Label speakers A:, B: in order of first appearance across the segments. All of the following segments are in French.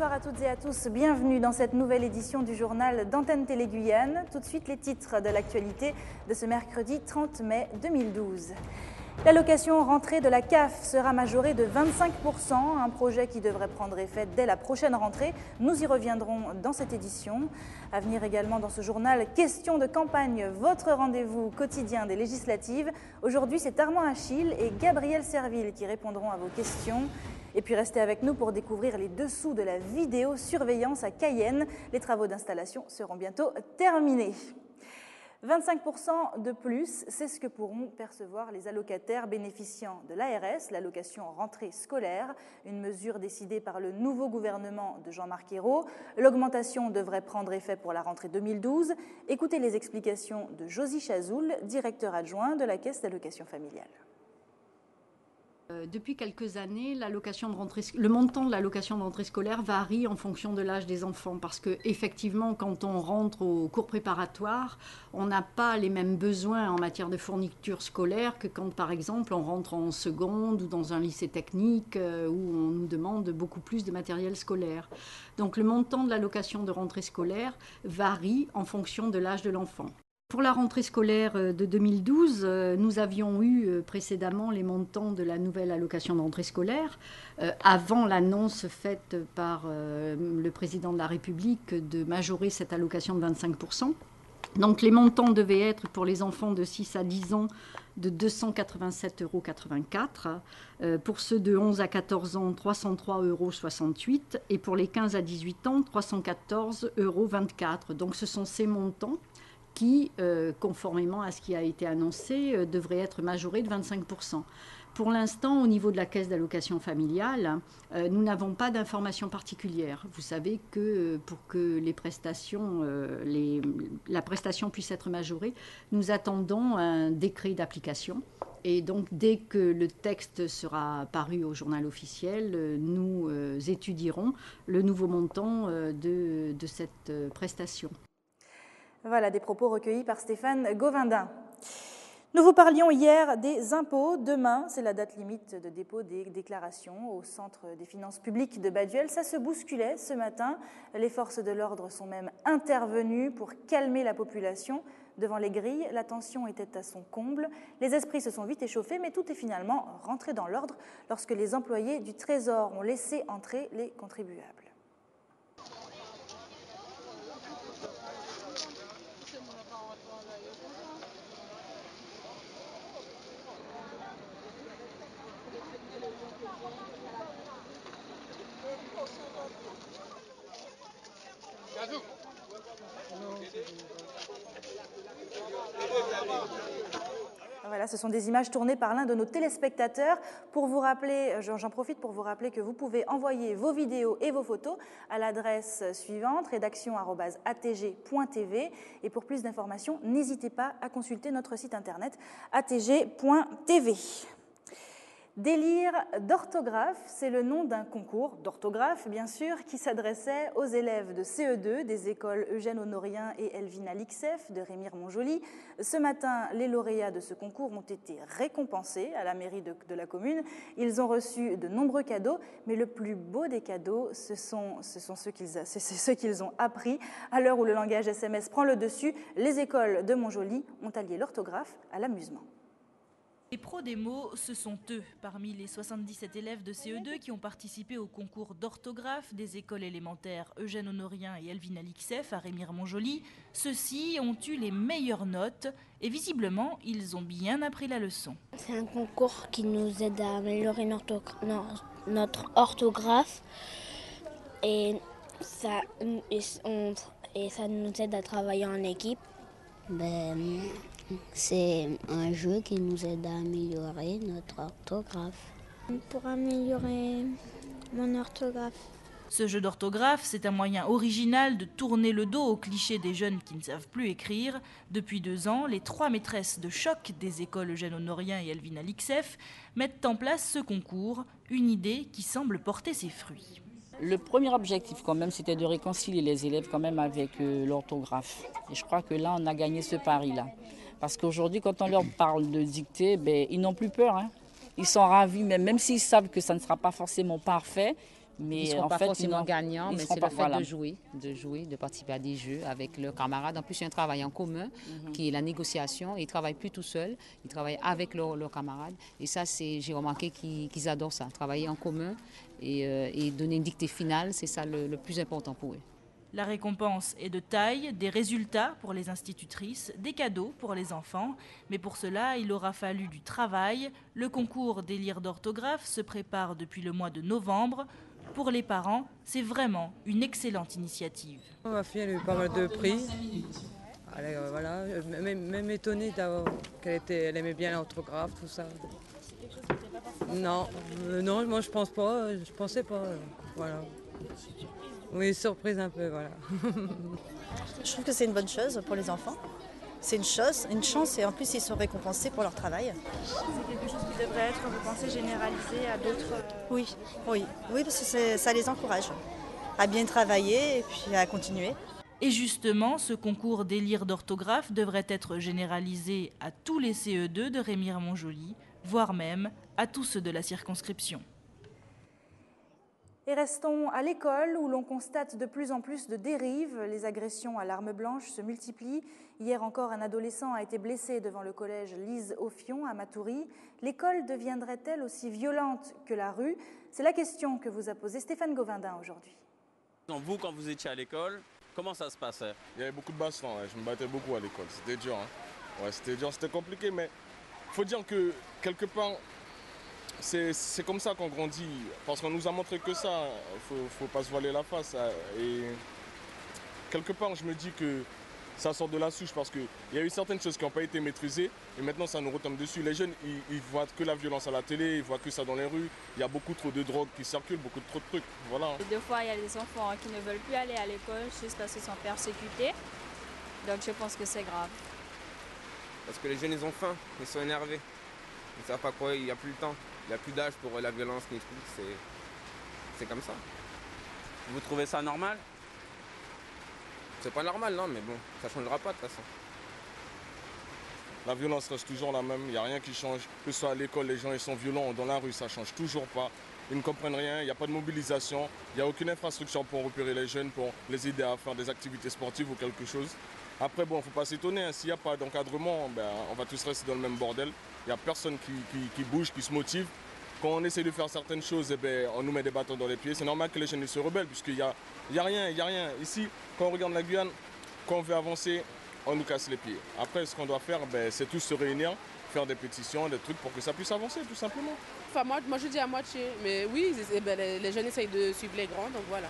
A: bonsoir à toutes et à tous. Bienvenue dans cette nouvelle édition du journal d'Antenne Télé Guyane. Tout de suite, les titres de l'actualité de ce mercredi 30 mai 2012. L'allocation rentrée de la CAF sera majorée de 25%, un projet qui devrait prendre effet dès la prochaine rentrée. Nous y reviendrons dans cette édition. À venir également dans ce journal, question de campagne, votre rendez-vous quotidien des législatives. Aujourd'hui, c'est Armand Achille et Gabriel Serville qui répondront à vos questions. Et puis restez avec nous pour découvrir les dessous de la vidéosurveillance à Cayenne. Les travaux d'installation seront bientôt terminés. 25% de plus, c'est ce que pourront percevoir les allocataires bénéficiant de l'ARS, l'allocation rentrée scolaire, une mesure décidée par le nouveau gouvernement de Jean-Marc Ayrault. L'augmentation devrait prendre effet pour la rentrée 2012. Écoutez les explications de Josie Chazoul, directeur adjoint de la Caisse d'allocation familiale.
B: Depuis quelques années, le montant de l'allocation de rentrée scolaire varie en fonction de l'âge des enfants parce qu'effectivement, quand on rentre au cours préparatoire, on n'a pas les mêmes besoins en matière de fourniture scolaire que quand, par exemple, on rentre en seconde ou dans un lycée technique où on nous demande beaucoup plus de matériel scolaire. Donc le montant de l'allocation de rentrée scolaire varie en fonction de l'âge de l'enfant. Pour la rentrée scolaire de 2012, nous avions eu précédemment les montants de la nouvelle allocation de rentrée scolaire, avant l'annonce faite par le président de la République de majorer cette allocation de 25%. Donc les montants devaient être pour les enfants de 6 à 10 ans de 287,84 €, pour ceux de 11 à 14 ans 303,68 € et pour les 15 à 18 ans 314,24 €. Donc ce sont ces montants qui, conformément à ce qui a été annoncé, devrait être majoré de 25%. Pour l'instant, au niveau de la caisse d'allocation familiale, nous n'avons pas d'informations particulières. Vous savez que pour que les prestations, la prestation puisse être majorée, nous attendons un décret d'application. Et donc, dès que le texte sera paru au journal officiel, nous étudierons le nouveau montant de cette prestation.
A: Voilà des propos recueillis par Stéphane Govindin. Nous vous parlions hier des impôts. Demain, c'est la date limite de dépôt des déclarations au Centre des finances publiques de Baduel. Ça se bousculait ce matin. Les forces de l'ordre sont même intervenues pour calmer la population. Devant les grilles, la tension était à son comble. Les esprits se sont vite échauffés, mais tout est finalement rentré dans l'ordre lorsque les employés du Trésor ont laissé entrer les contribuables. Voilà, ce sont des images tournées par l'un de nos téléspectateurs. Pour vous rappeler, j'en profite pour vous rappeler que vous pouvez envoyer vos vidéos et vos photos à l'adresse suivante, rédaction@atg.tv. Et pour plus d'informations, n'hésitez pas à consulter notre site internet atg.tv. Délire d'orthographe, c'est le nom d'un concours d'orthographe, bien sûr, qui s'adressait aux élèves de CE2 des écoles Eugène Honorien et Elvina Lixef de Rémire-Montjoly. Ce matin, les lauréats de ce concours ont été récompensés à la mairie de la commune. Ils ont reçu de nombreux cadeaux, mais le plus beau des cadeaux, ce sont ceux qu'ils ont appris. À l'heure où le langage SMS prend le dessus, les écoles de Montjoly ont allié l'orthographe à l'amusement.
C: Les pros des mots, ce sont eux. Parmi les 77 élèves de CE2 qui ont participé au concours d'orthographe des écoles élémentaires Eugène Honorien et Elvina Lixef à Rémire-Montjoly, ceux-ci ont eu les meilleures notes et visiblement, ils ont bien appris la leçon.
D: C'est un concours qui nous aide à améliorer notre orthographe et ça nous aide à travailler en équipe.
E: C'est un jeu qui nous aide à améliorer notre orthographe.
D: Pour améliorer mon orthographe.
C: Ce jeu d'orthographe, c'est un moyen original de tourner le dos aux clichés des jeunes qui ne savent plus écrire. Depuis 2 ans, les 3 maîtresses de choc des écoles Eugène Honorien et Elvina Lixef mettent en place ce concours, une idée qui semble porter ses fruits.
F: Le premier objectif quand même, c'était de réconcilier les élèves quand même avec l'orthographe. Et je crois que là, on a gagné ce pari-là. Parce qu'aujourd'hui, quand on leur parle de dictée, ils n'ont plus peur. Ils sont ravis, même s'ils savent que ça ne sera pas forcément parfait, Mais
G: ils ne seront
F: en
G: pas
F: fait,
G: forcément gagnants,
F: ils
G: mais
F: seront
G: c'est
F: pas-
G: le fait
F: voilà.
G: de jouer, de participer à des jeux avec leurs camarades. En plus, il y a un travail en commun qui est la négociation. Ils ne travaillent plus tout seuls, ils travaillent avec leurs camarades. Et ça, j'ai remarqué qu'ils adorent ça, travailler en commun et donner une dictée finale, c'est ça le plus important pour eux.
C: La récompense est de taille, des résultats pour les institutrices, des cadeaux pour les enfants. Mais pour cela, il aura fallu du travail. Le concours délire d'orthographe se prépare depuis le mois de novembre. Pour les parents, c'est vraiment une excellente initiative.
H: Ma fille elle a eu pas mal de prix. Voilà, même étonnée qu'elle aimait bien l'orthographe, tout ça. Non, non, moi je pense pas, je pensais pas. Voilà. Oui, surprise un peu, voilà.
I: Je trouve que c'est une bonne chose pour les enfants. C'est une chance et en plus ils sont récompensés pour leur travail.
A: C'est quelque chose qui devrait être, vous pensez, généralisé à d'autres...
I: Oui, parce que ça les encourage à bien travailler et puis à continuer.
C: Et justement, ce concours délire d'orthographe devrait être généralisé à tous les CE2 de Rémire-Montjoly, voire même à tous ceux de la circonscription.
A: Et restons à l'école où l'on constate de plus en plus de dérives. Les agressions à l'arme blanche se multiplient. Hier encore, un adolescent a été blessé devant le collège Lise Ophion à Matoury. L'école deviendrait-elle aussi violente que la rue? C'est la question que vous a posée Stéphane Govindin aujourd'hui.
J: Vous, quand vous étiez à l'école, comment ça se passait?
K: Il y avait beaucoup de bastons, je me battais beaucoup à l'école, c'était dur. Ouais, c'était dur, c'était compliqué, mais il faut dire que quelque part, c'est comme ça qu'on grandit, parce qu'on nous a montré que ça, faut pas se voiler la face. Et quelque part, je me dis que ça sort de la souche, parce qu'il y a eu certaines choses qui n'ont pas été maîtrisées, et maintenant ça nous retombe dessus. Les jeunes, ils voient que la violence à la télé, ils voient que ça dans les rues, il y a beaucoup trop de drogue qui circulent, beaucoup trop de trucs, voilà.
L: Et deux fois, il y a des enfants qui ne veulent plus aller à l'école juste parce qu'ils sont persécutés, donc je pense que c'est grave.
M: Parce que les jeunes, ils ont faim, ils sont énervés, ils ne savent pas quoi, il n'y a plus le temps. Il n'y a plus d'âge pour la violence ni tout, c'est comme ça.
J: Vous trouvez ça normal?
M: C'est pas normal, non, mais bon, ça ne changera pas de toute façon.
K: La violence reste toujours la même, il n'y a rien qui change. Que ce soit à l'école, les gens ils sont violents, dans la rue, ça ne change toujours pas. Ils ne comprennent rien, il n'y a pas de mobilisation, il n'y a aucune infrastructure pour repérer les jeunes, pour les aider à faire des activités sportives ou quelque chose. Après, bon, il ne faut pas s'étonner, s'il n'y a pas d'encadrement, on va tous rester dans le même bordel. Il n'y a personne qui bouge, qui se motive. Quand on essaie de faire certaines choses, on nous met des bâtons dans les pieds. C'est normal que les jeunes se rebellent, puisqu'il n'y a rien. Ici, quand on regarde la Guyane, quand on veut avancer, on nous casse les pieds. Après, ce qu'on doit faire, c'est tous se réunir, faire des pétitions, des trucs pour que ça puisse avancer, tout simplement.
N: Enfin, moi je dis à moitié. Mais oui, les jeunes essayent de suivre les grands, donc voilà.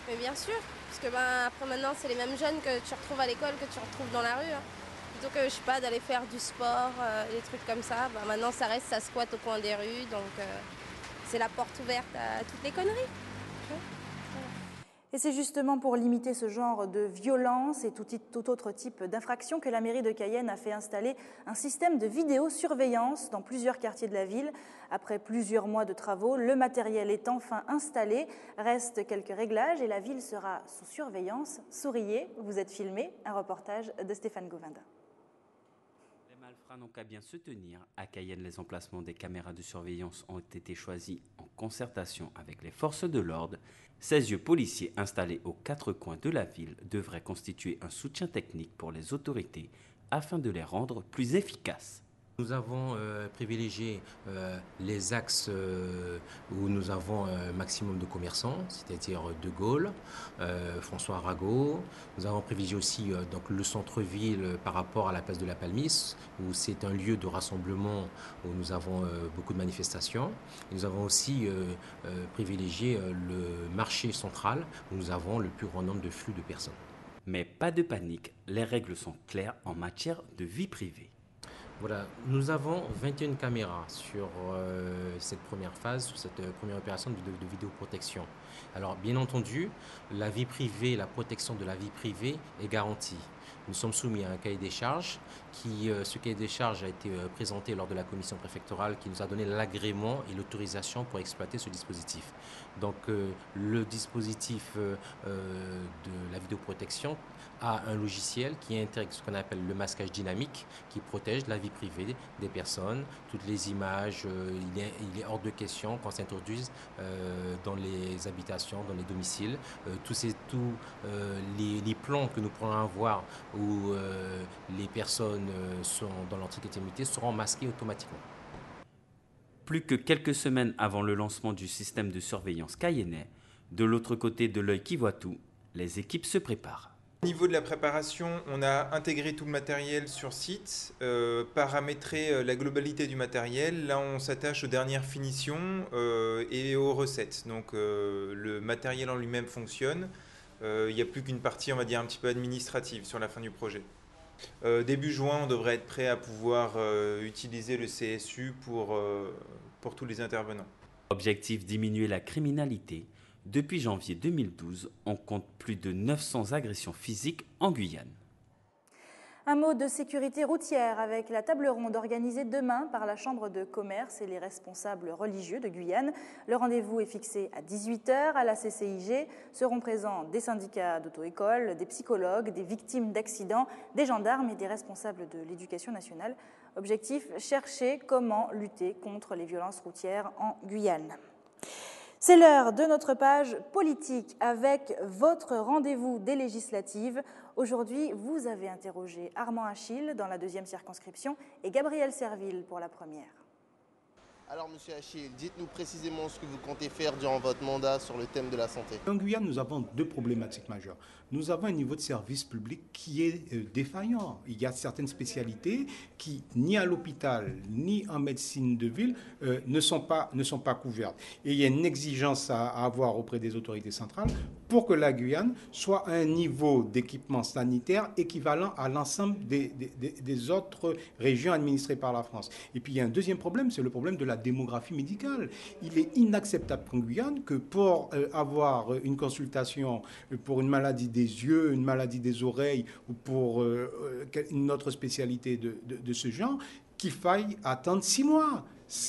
O: Mais bien sûr, parce que après maintenant, c'est les mêmes jeunes que tu retrouves à l'école, que tu retrouves dans la rue. Plutôt que, je sais pas, d'aller faire du sport, des trucs comme ça, maintenant ça squatte au coin des rues, donc c'est la porte ouverte à toutes les conneries.
A: Et c'est justement pour limiter ce genre de violence et tout autre type d'infraction que la mairie de Cayenne a fait installer un système de vidéosurveillance dans plusieurs quartiers de la ville. Après plusieurs mois de travaux, le matériel est enfin installé. Restent quelques réglages et la ville sera sous surveillance. Souriez, vous êtes filmé. Un reportage de Stéphane Govindin.
P: Les malfrats n'ont qu'à bien se tenir. À Cayenne, les emplacements des caméras de surveillance ont été choisis en concertation avec les forces de l'ordre. 16 yeux policiers installés aux 4 coins de la ville devraient constituer un soutien technique pour les autorités afin de les rendre plus efficaces.
Q: Nous avons privilégié les axes où nous avons un maximum de commerçants, c'est-à-dire De Gaulle, François Arago. Nous avons privilégié aussi donc le centre-ville par rapport à la place de la Palmis, où c'est un lieu de rassemblement où nous avons beaucoup de manifestations. Et nous avons aussi privilégié le marché central, où nous avons le plus grand nombre de flux de personnes.
P: Mais pas de panique, les règles sont claires en matière de vie privée.
Q: Voilà, nous avons 21 caméras sur cette première phase, sur cette première opération de vidéoprotection. Alors, bien entendu, la vie privée, la protection de la vie privée est garantie. Nous sommes soumis à un cahier des charges ce cahier des charges a été présenté lors de la commission préfectorale qui nous a donné l'agrément et l'autorisation pour exploiter ce dispositif. Donc, le dispositif de la vidéoprotection a un logiciel qui intègre ce qu'on appelle le masquage dynamique qui protège la vie privée des personnes. Toutes les images, il est hors de question qu'on s'introduise dans les habitations, dans les domiciles. Tous les plans que nous pourrons avoir où les personnes sont dans leur intimité seront masqués automatiquement.
P: Plus que quelques semaines avant le lancement du système de surveillance cayennais, de l'autre côté de l'œil qui voit tout, les équipes se préparent.
R: Au niveau de la préparation, on a intégré tout le matériel sur site, paramétré la globalité du matériel. Là, on s'attache aux dernières finitions et aux recettes. Donc, le matériel en lui-même fonctionne. Il n'y a plus qu'une partie, on va dire, un petit peu administrative sur la fin du projet. Début juin, on devrait être prêt à pouvoir utiliser le CSU pour tous les intervenants.
P: Objectif, diminuer la criminalité. Depuis janvier 2012, on compte plus de 900 agressions physiques en Guyane.
A: Un mot de sécurité routière avec la table ronde organisée demain par la Chambre de commerce et les responsables religieux de Guyane. Le rendez-vous est fixé à 18 h à la CCIG. Seront présents des syndicats d'auto-école, des psychologues, des victimes d'accidents, des gendarmes et des responsables de l'éducation nationale. Objectif, chercher comment lutter contre les violences routières en Guyane. C'est l'heure de notre page politique avec votre rendez-vous des législatives. Aujourd'hui, vous avez interrogé Armand Achille dans la 2e circonscription et Gabriel Serville pour la première.
S: Alors, monsieur Achille, dites-nous précisément ce que vous comptez faire durant votre mandat sur le thème de la santé.
T: En Guyane, nous avons deux problématiques majeures. Nous avons un niveau de service public qui est défaillant. Il y a certaines spécialités qui, ni à l'hôpital, ni en médecine de ville, ne sont pas couvertes. Et il y a une exigence à avoir auprès des autorités centrales pour que la Guyane soit à un niveau d'équipement sanitaire équivalent à l'ensemble des autres régions administrées par la France. Et puis il y a un deuxième problème, c'est le problème de la démographie médicale. Il est inacceptable qu'en Guyane, que pour avoir une consultation pour une maladie des yeux, une maladie des oreilles ou pour une autre spécialité de ce genre, qu'il faille attendre 6 mois.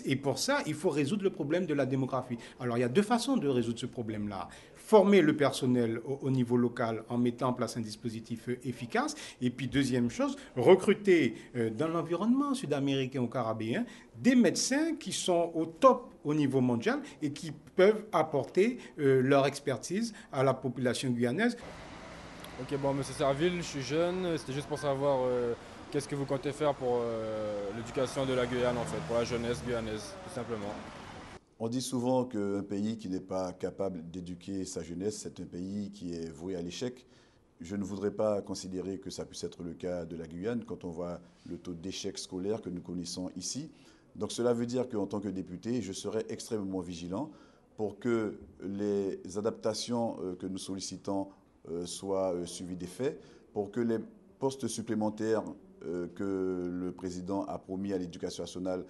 T: Et pour ça, il faut résoudre le problème de la démographie. Alors, il y a deux façons de résoudre ce problème-là. Former le personnel au niveau local en mettant en place un dispositif efficace. Et puis, deuxième chose, recruter dans l'environnement sud-américain ou caribéen des médecins qui sont au top au niveau mondial et qui peuvent apporter leur expertise à la population guyanaise.
U: Ok, bon, monsieur Serville, je suis jeune. C'était juste pour savoir qu'est-ce que vous comptez faire pour l'éducation de la Guyane, en fait, pour la jeunesse guyanaise, tout simplement.
V: On dit souvent qu'un pays qui n'est pas capable d'éduquer sa jeunesse, c'est un pays qui est voué à l'échec. Je ne voudrais pas considérer que ça puisse être le cas de la Guyane quand on voit le taux d'échec scolaire que nous connaissons ici. Donc cela veut dire qu'en tant que député, je serai extrêmement vigilant pour que les adaptations que nous sollicitons soient suivies des faits, pour que les postes supplémentaires que le président a promis à l'éducation nationale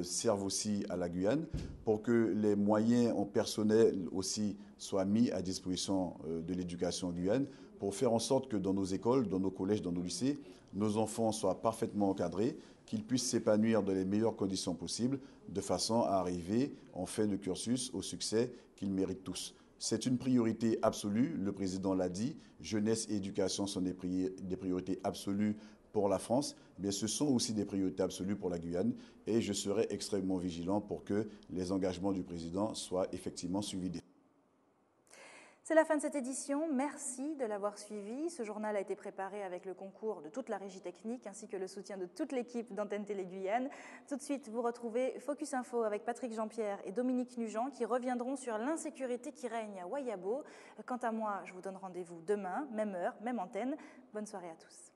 V: servent aussi à la Guyane, pour que les moyens en personnel aussi soient mis à disposition de l'éducation en Guyane, pour faire en sorte que dans nos écoles, dans nos collèges, dans nos lycées, nos enfants soient parfaitement encadrés, qu'ils puissent s'épanouir dans les meilleures conditions possibles, de façon à arriver en fin de cursus au succès qu'ils méritent tous. C'est une priorité absolue, le président l'a dit, jeunesse et éducation sont des priorités absolues pour la France, mais ce sont aussi des priorités absolues pour la Guyane et je serai extrêmement vigilant pour que les engagements du président soient effectivement suivis.
A: C'est la fin de cette édition. Merci de l'avoir suivi. Ce journal a été préparé avec le concours de toute la régie technique ainsi que le soutien de toute l'équipe d'Antenne Télé Guyane. Tout de suite, vous retrouvez Focus Info avec Patrick Jean-Pierre et Dominique Nugent qui reviendront sur l'insécurité qui règne à Wayabo. Quant à moi, je vous donne rendez-vous demain, même heure, même antenne. Bonne soirée à tous.